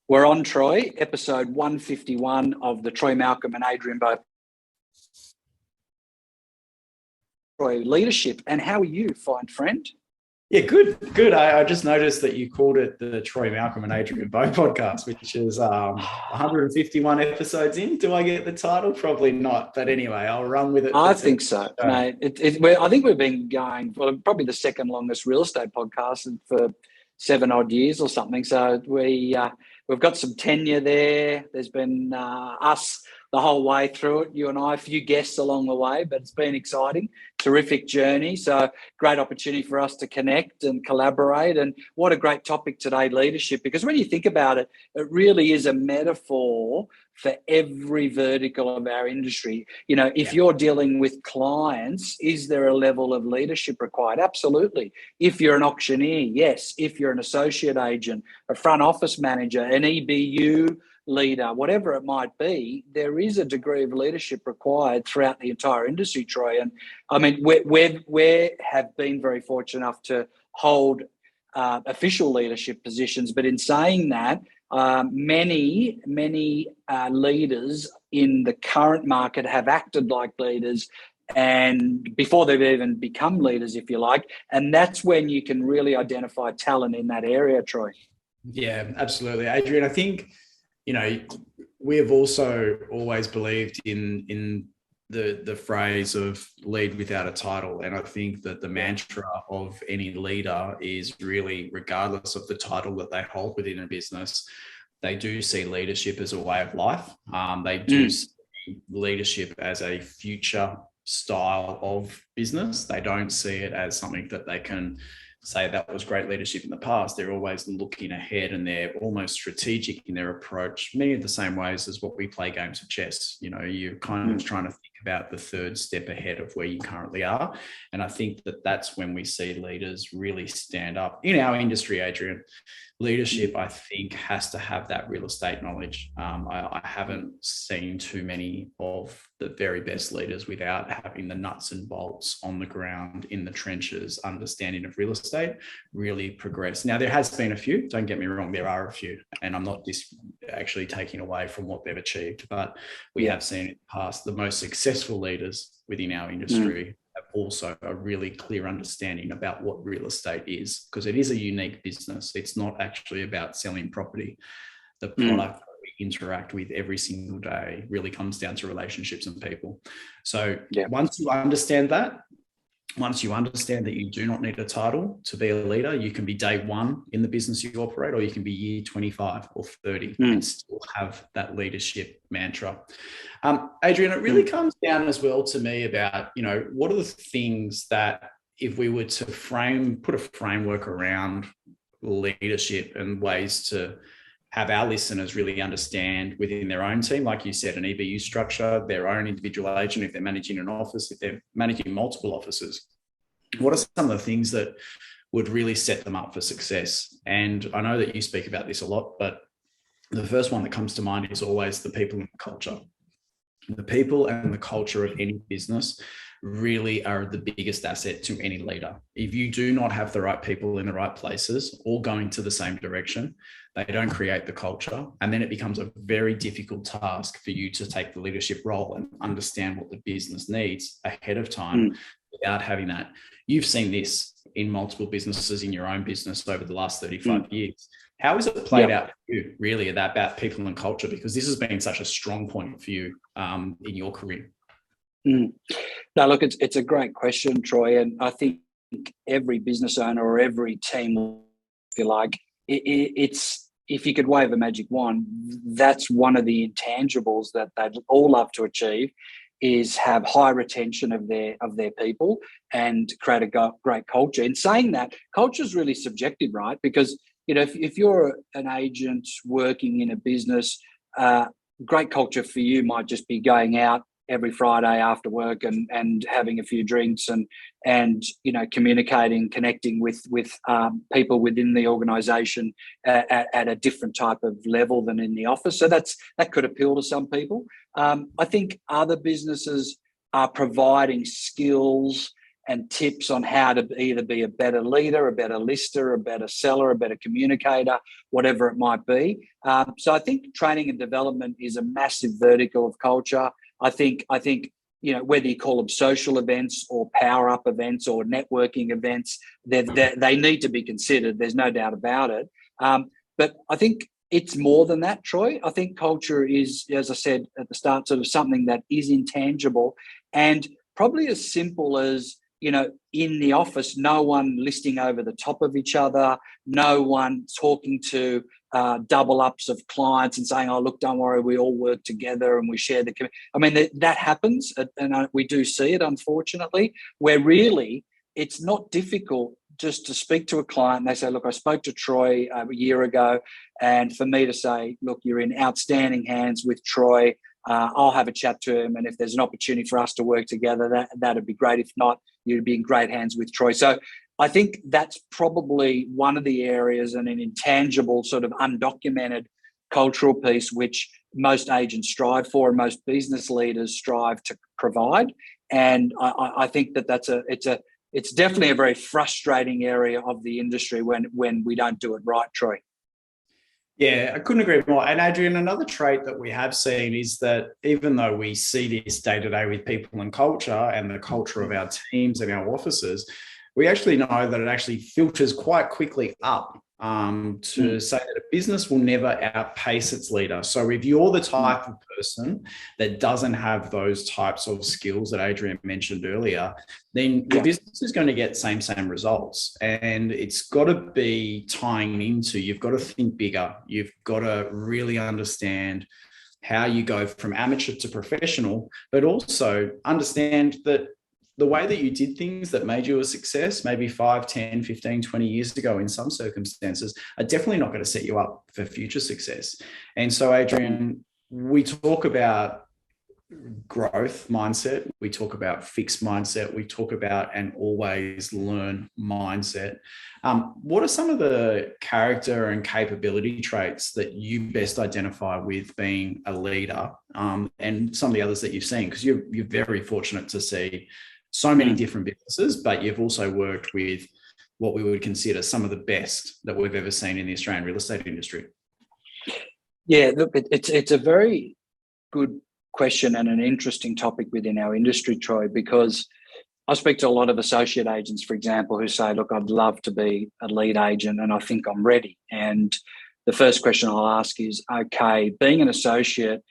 We're on, Troy, episode 151 of the Troy, Malcolm and Adrian both. Troy, leadership. And how are you, fine friend? Yeah, good. I just noticed that you called it the Troy, Malcolm and Adrian Bow podcast, which is 151 episodes in. Do I get the title? Probably not. But anyway, I'll run with it. I think so, mate. I think we've been going for probably the second longest real estate podcast for 7 odd years or something. So we've got some tenure there. There's been us the whole way through it, you and I, a few guests along the way, but it's been exciting, terrific journey. So great opportunity for us to connect and collaborate. And what a great topic today, leadership, because when you think about it, it really is a metaphor for every vertical of our industry. You know, if you're dealing with clients, is there a level of leadership required? Absolutely. If you're an auctioneer, yes. If you're an associate agent, a front office manager, an EBU leader, whatever it might be, there is a degree of leadership required throughout the entire industry, Troy. And I mean, we have been very fortunate enough to hold official leadership positions, but in saying that, many leaders in the current market have acted like leaders and before they've even become leaders, if you like, and that's when you can really identify talent in that area, Troy. Yeah, absolutely, Adrian. I think, you know, we have also always believed in the phrase of lead without a title. And I think that the mantra of any leader is really, regardless of the title that they hold within a business, they do see leadership as a way of life. They do see leadership as a future style of business. They don't see it as something that they can say that was great leadership in the past. They're always looking ahead and they're almost strategic in their approach, many of the same ways as what we play games of chess. You know, you're kind of trying to think about the third step ahead of where you currently are. And I think that that's when we see leaders really stand up. In our industry, Adrian, leadership, I think, has to have that real estate knowledge. I haven't seen too many of the very best leaders without having the nuts and bolts on the ground, in the trenches, understanding of real estate, really progress. Now, there has been a few, don't get me wrong, there are a few, and I'm not actually taking away from what they've achieved, but we have seen in the past the most successful leaders within our industry have also a really clear understanding about what real estate is, because it is a unique business. It's not actually about selling property. The product that we interact with every single day really comes down to relationships and people. So once you understand that, you do not need a title to be a leader, you can be day one in the business you operate, or you can be year 25 or 30 and still have that leadership mantra. Adrian, it really comes down as well to me about, you know, what are the things that, if we were to put a framework around leadership and ways to have our listeners really understand within their own team, like you said, an EBU structure, their own individual agent, if they're managing an office, if they're managing multiple offices, what are some of the things that would really set them up for success? And I know that you speak about this a lot, but the first one that comes to mind is always the people and the culture. The people and the culture of any business really are the biggest asset to any leader. If you do not have the right people in the right places, all going to the same direction, they don't create the culture. And then it becomes a very difficult task for you to take the leadership role and understand what the business needs ahead of time without having that. You've seen this in multiple businesses in your own business over the last 35 years. How has it played out for you, really, about people and culture? Because this has been such a strong point for you in your career. No, look, it's a great question, Troy. And I think every business owner or every team, if you like, it's, if you could wave a magic wand, that's one of the intangibles that they'd all love to achieve, is have high retention of their people and create a great culture. In saying that, culture is really subjective, right? Because, you know, if you're an agent working in a business, great culture for you might just be going out every Friday after work and having a few drinks and you know, connecting with people within the organisation at a different type of level than in the office. So that could appeal to some people. I think other businesses are providing skills and tips on how to either be a better leader, a better lister, a better seller, a better communicator, whatever it might be. So I think training and development is a massive vertical of culture. I think whether you call them social events or power up events or networking events, they need to be considered. There's no doubt about it. But I think it's more than that, Troy. I think culture is, as I said at the start, sort of something that is intangible and probably as simple as, in the office, no one listing over the top of each other, no one talking to double ups of clients and saying, oh, look, don't worry, we all work together and we share the... I mean, that happens, and we do see it, unfortunately, where really it's not difficult just to speak to a client and they say, look, I spoke to Troy a year ago, and for me to say, look, you're in outstanding hands with Troy. I'll have a chat to him, and if there's an opportunity for us to work together, that'd be great. If not, you'd be in great hands with Troy. So I think that's probably one of the areas, and an intangible sort of undocumented cultural piece which most agents strive for and most business leaders strive to provide. And I think it's definitely a very frustrating area of the industry when we don't do it right, Troy. Yeah, I couldn't agree more. And Adrian, another trait that we have seen is that even though we see this day to day with people and culture and the culture of our teams and our offices, we actually know that it actually filters quite quickly up to say that a business will never outpace its leader. So if you're the type of person that doesn't have those types of skills that Adrian mentioned earlier, then your business is going to get same results. And it's got to be tying into, you've got to think bigger. You've got to really understand how you go from amateur to professional, but also understand that the way that you did things that made you a success, maybe 5, 10, 15, 20 years ago in some circumstances, are definitely not going to set you up for future success. And so, Adrian, we talk about growth mindset, we talk about fixed mindset, we talk about an always learn mindset. What are some of the character and capability traits that you best identify with being a leader, and some of the others that you've seen? Because you're very fortunate to see so many different businesses, but you've also worked with what we would consider some of the best that we've ever seen in the Australian real estate industry. Yeah, look, it's a very good question and an interesting topic within our industry, Troy, because I speak to a lot of associate agents, for example, who say, look, I'd love to be a lead agent and I think I'm ready. And the first question I'll ask is, okay, being an associate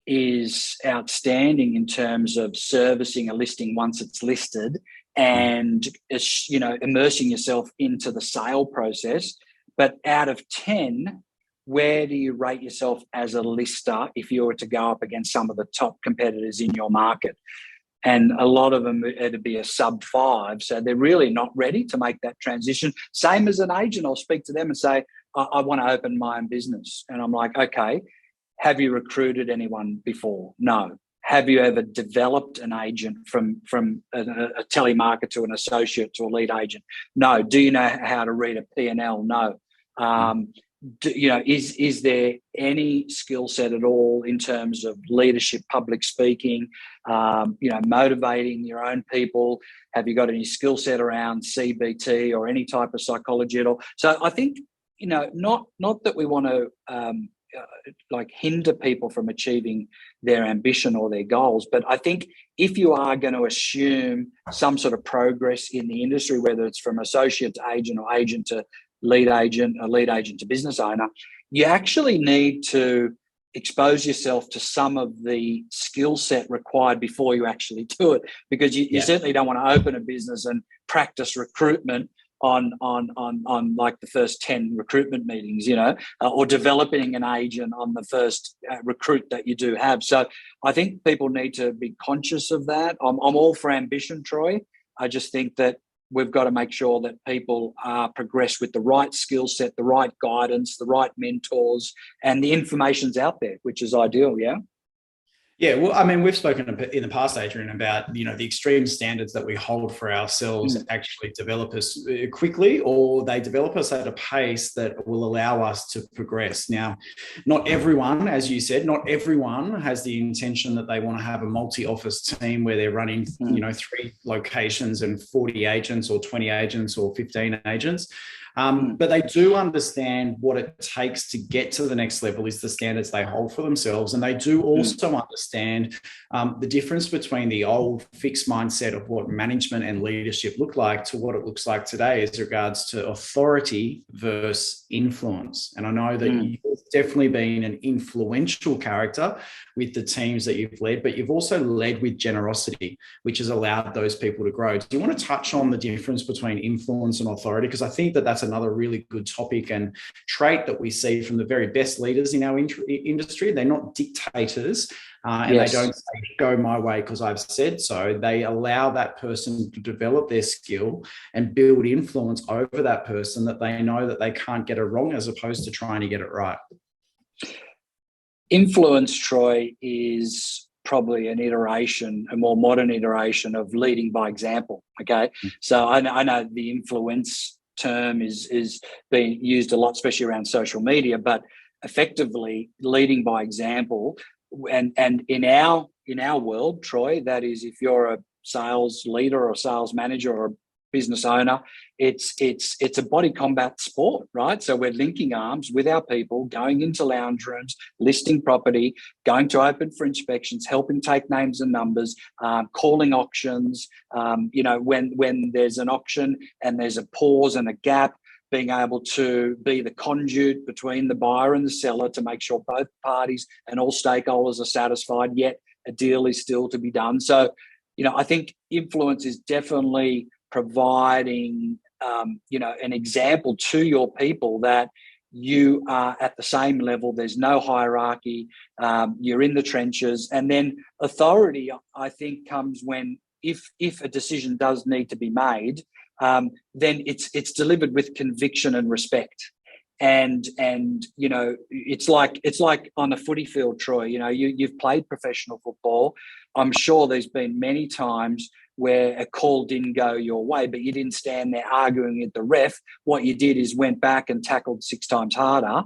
is outstanding in terms of servicing a listing once it's listed and, immersing yourself into the sale process. But out of 10, where do you rate yourself as a lister if you were to go up against some of the top competitors in your market? And a lot of them, it'd be a sub 5. So they're really not ready to make that transition. Same as an agent, I'll speak to them and say, I want to open my own business. And I'm like, okay, have you recruited anyone before? No. Have you ever developed an agent from a telemarketer to an associate to a lead agent? No. Do you know how to read a P&L? No. Is there any skill set at all in terms of leadership, public speaking, motivating your own people? Have you got any skill set around CBT or any type of psychology at all? So I think, not that we want to hinder people from achieving their ambition or their goals, but I think if you are going to assume some sort of progress in the industry, whether it's from associate to agent or agent to lead agent, or lead agent to business owner, you actually need to expose yourself to some of the skill set required before you actually do it, because you certainly don't want to open a business and practice recruitment on like the first 10 recruitment meetings, or developing an agent on the first recruit that you do have. So I think people need to be conscious of that. I'm all for ambition, Troy. I just think that we've got to make sure that people progress with the right skill set, the right guidance, the right mentors, and the information's out there, which is ideal, yeah? Yeah, well, I mean, we've spoken in the past, Adrian, about, you know, the extreme standards that we hold for ourselves actually develop us quickly, or they develop us at a pace that will allow us to progress. Now, not everyone, as you said, not everyone has the intention that they want to have a multi-office team where they're running, you know, 3 locations and 40 agents or 20 agents or 15 agents. But they do understand what it takes to get to the next level is the standards they hold for themselves. And they do also understand the difference between the old fixed mindset of what management and leadership look like to what it looks like today as regards to authority versus influence. And I know that you've definitely been an influential character with the teams that you've led, but you've also led with generosity, which has allowed those people to grow. Do you want to touch on the difference between influence and authority? Because I think that that's another really good topic and trait that we see from the very best leaders in our industry. They're not dictators, and they don't say, go my way because I've said so. They allow that person to develop their skill and build influence over that person that they know that they can't get it wrong, as opposed to trying to get it right. Influence, Troy, is probably an iteration, a more modern iteration of leading by example. Okay, so I know the influence term is being used a lot, especially around social media, but effectively leading by example. And in our world, Troy, that is, if you're a sales leader or a sales manager or a business owner, it's a body combat sport, right? So we're linking arms with our people, going into lounge rooms, listing property, going to open for inspections, helping take names and numbers, calling auctions. You know, when there's an auction and there's a pause and a gap, being able to be the conduit between the buyer and the seller to make sure both parties and all stakeholders are satisfied, yet a deal is still to be done. So, you know, I think influence is definitely providing, you know, an example to your people that you are at the same level. There's no hierarchy. You're in the trenches. And then authority, I think, comes when if a decision does need to be made, then it's delivered with conviction and respect. And you know, it's like on a footy field, Troy. You know, you've played professional football. I'm sure there's been many times where a call didn't go your way, but you didn't stand there arguing with the ref. What you did is went back and tackled 6 times harder,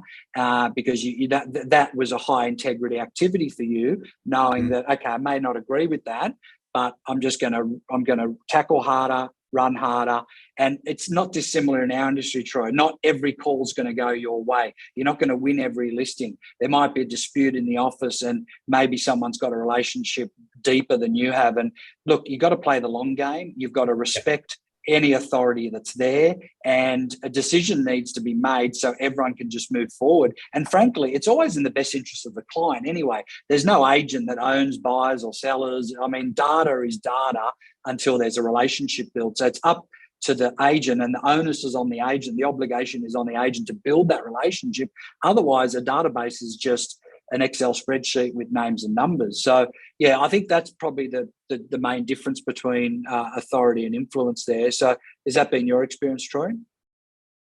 because that was a high integrity activity for you, knowing that, okay, I may not agree with that, but I'm going to tackle harder, run harder. And it's not dissimilar in our industry, Troy. Not every call is going to go your way. You're not going to win every listing. There might be a dispute in the office and maybe someone's got a relationship deeper than you have. And look, you've got to play the long game. You've got to respect any authority that's there, and a decision needs to be made so everyone can just move forward. And frankly, it's always in the best interest of the client anyway. There's no agent that owns buyers or sellers. I mean, data is data until there's a relationship built. So it's up to the agent, and the onus is on the agent. The obligation is on the agent to build that relationship. Otherwise, a database is just an Excel spreadsheet with names and numbers. So, yeah, I think that's probably the main difference between authority and influence there. So has that been your experience, Troy?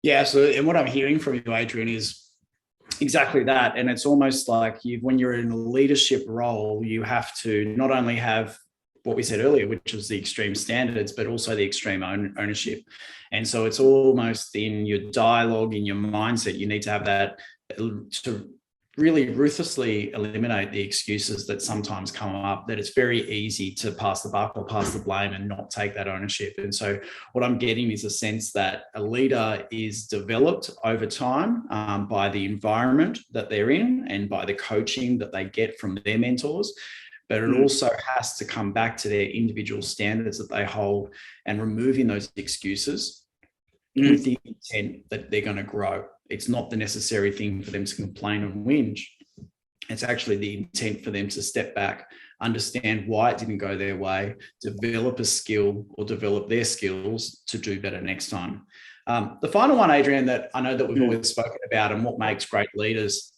Yeah, so, and what I'm hearing from you, Adrian, is exactly that. And it's almost like when you're in a leadership role, you have to not only have what we said earlier, which was the extreme standards, but also the extreme ownership. And so it's almost in your dialogue, in your mindset, you need to have that to really ruthlessly eliminate the excuses that sometimes come up, that it's very easy to pass the buck or pass the blame and not take that ownership. And so what I'm getting is a sense that a leader is developed over time by the environment that they're in and by the coaching that they get from their mentors. But it also has to come back to their individual standards that they hold and removing those excuses with the intent that they're going to grow. It's not the necessary thing for them to complain and whinge. It's actually the intent for them to step back, understand why it didn't go their way, develop a skill or develop their skills to do better next time. The final one, Adrian, that I know that we've always spoken about and what makes great leaders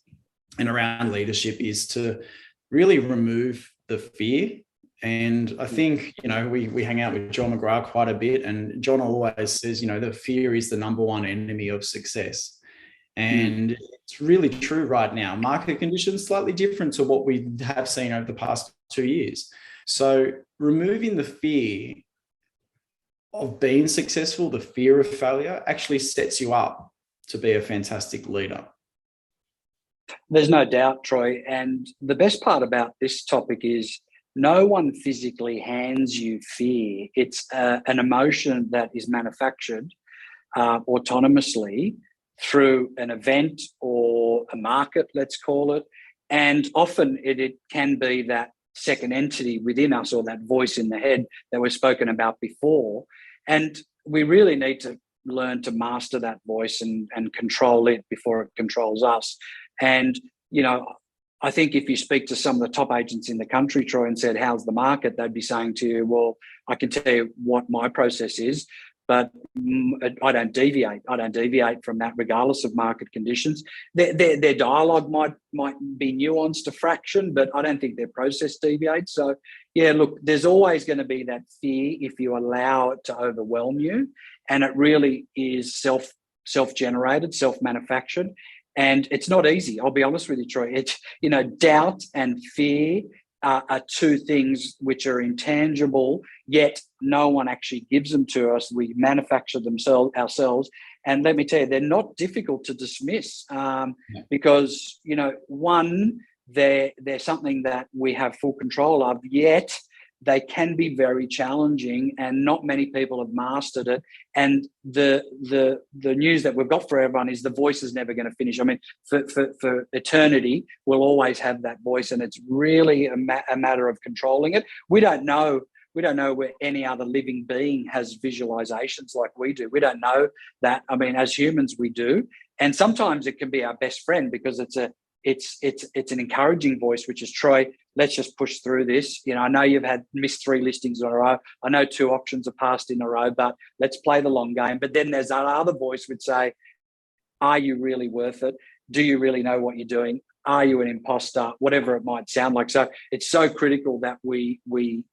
and around leadership is to really remove the fear. And I think, you know, we hang out with John McGrath quite a bit, and John always says, you know, the fear is the number one enemy of success. And it's really true right now. Market conditions slightly different to what we have seen over the past 2 years. So removing the fear of being successful, the fear of failure, actually sets you up to be a fantastic leader. There's no doubt, Troy. And the best part about this topic is no one physically hands you fear. It's an emotion that is manufactured autonomously through an event or a market, let's call it. And often it can be that second entity within us, or that voice in the head that we've spoken about before. And we really need to learn to master that voice and control it before it controls us. And, I think if you speak to some of the top agents in the country, Troy, and said, how's the market? They'd be saying to you, well, I can tell you what my process is, but I don't deviate. I don't deviate from that regardless of market conditions. Their dialogue might be nuanced a fraction, but I don't think their process deviates. So, yeah, look, there's always going to be that fear if you allow it to overwhelm you. And it really is self-generated, self-manufactured. And it's not easy. I'll be honest with you, Troy. It's, doubt and fear are two things which are intangible, yet no one actually gives them to us. We manufacture them ourselves. And let me tell you, they're not difficult to dismiss because, one, they're something that we have full control of, yet they can be very challenging, and not many people have mastered it. And the news that we've got for everyone is the voice is never going to finish. I mean, for eternity, we'll always have that voice, and it's really a matter of controlling it. We don't know where any other living being has visualizations like we do. We don't know that. I mean, as humans, we do, and sometimes it can be our best friend because it's an encouraging voice, which is, Troy, let's just push through this. I know you've had missed 3 listings in a row. I know 2 auctions are passed in a row, but let's play the long game. But then there's that other voice which say, are you really worth it? Do you really know what you're doing? Are you an imposter? Whatever it might sound like. So it's so critical that we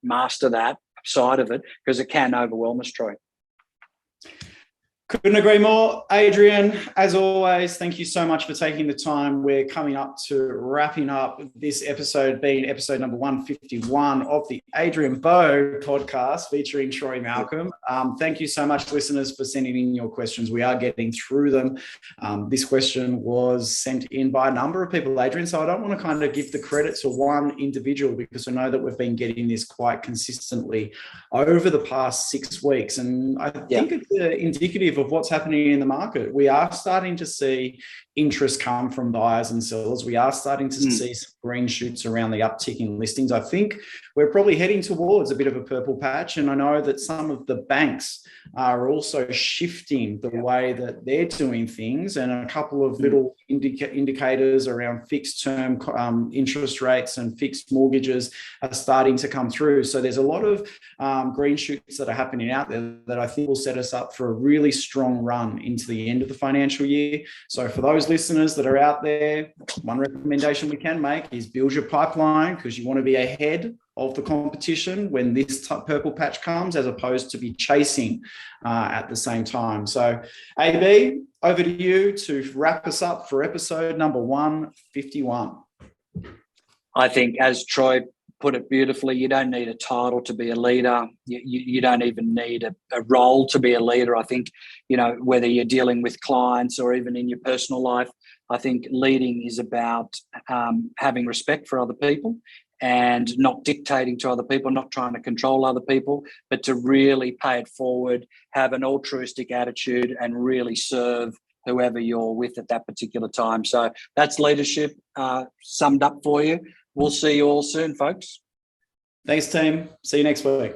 master that side of it, because it can overwhelm us, Troy. Couldn't agree more. Adrian, as always, thank you so much for taking the time. We're coming up to wrapping up this episode, being episode number 151 of the Adrian Bowe podcast featuring Troy Malcolm. Thank you so much, listeners, for sending in your questions. We are getting through them. This question was sent in by a number of people, Adrian, so I don't want to kind of give the credit to one individual, because I know that we've been getting this quite consistently over the past 6 weeks. And I think it's indicative of what's happening in the market. We are starting to see interest come from buyers and sellers. We are starting to see some green shoots around the uptick in listings. I think we're probably heading towards a bit of a purple patch. And I know that some of the banks are also shifting the way that they're doing things, and a couple of little indicators around fixed term interest rates and fixed mortgages are starting to come through. So there's a lot of green shoots that are happening out there that I think will set us up for a really strong run into the end of the financial year. So for those listeners that are out there, one recommendation we can make is build your pipeline, because you want to be ahead of the competition when this purple patch comes, as opposed to be chasing at the same time. So AB, over to you to wrap us up for episode number 151. I think, as Troy put it beautifully, you don't need a title to be a leader. You don't even need a role to be a leader. I think, whether you're dealing with clients or even in your personal life, I think leading is about having respect for other people and not dictating to other people, not trying to control other people, but to really pay it forward, have an altruistic attitude, and really serve whoever you're with at that particular time. So that's leadership summed up for you. We'll see you all soon, folks. Thanks, team. See you next week.